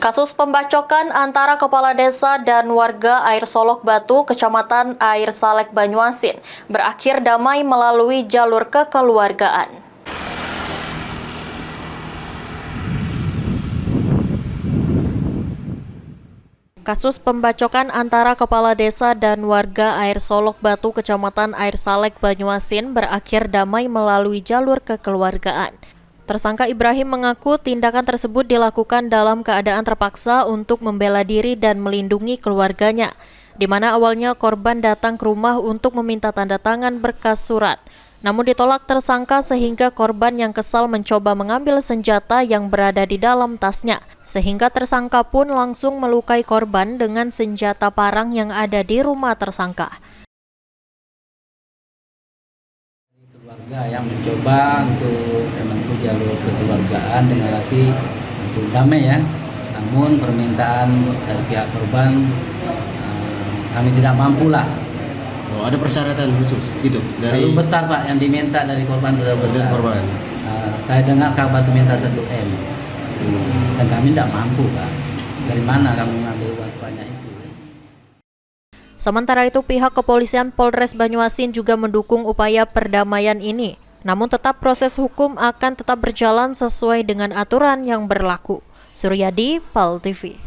Kasus pembacokan antara kepala desa dan warga Air Solok Batu, Kecamatan Air Salek Banyuasin, berakhir damai melalui jalur kekeluargaan. Kasus pembacokan antara kepala desa dan warga Air Solok Batu, Kecamatan Air Salek Banyuasin, berakhir damai melalui jalur kekeluargaan. Tersangka Ibrahim mengaku tindakan tersebut dilakukan dalam keadaan terpaksa untuk membela diri dan melindungi keluarganya, di mana awalnya korban datang ke rumah untuk meminta tanda tangan berkas surat. Namun ditolak tersangka sehingga korban yang kesal mencoba mengambil senjata yang berada di dalam tasnya, sehingga tersangka pun langsung melukai korban dengan senjata parang yang ada di rumah tersangka. Keluarga yang mencoba untuk menempuh jalur kekeluargaan dengan arti untuk damai ya, namun permintaan dari pihak korban kami tidak mampu lah. Oh, ada persyaratan khusus gitu dari terlalu besar Pak yang diminta dari korban, terlalu besar. Korban. Saya dengar kabar minta 1M dan kami tidak mampu Pak. Dari mana kami mengambil uang sebanyak itu? Sementara itu, pihak kepolisian Polres Banyuasin juga mendukung upaya perdamaian ini. Namun tetap proses hukum akan tetap berjalan sesuai dengan aturan yang berlaku. Suryadi, PAL TV.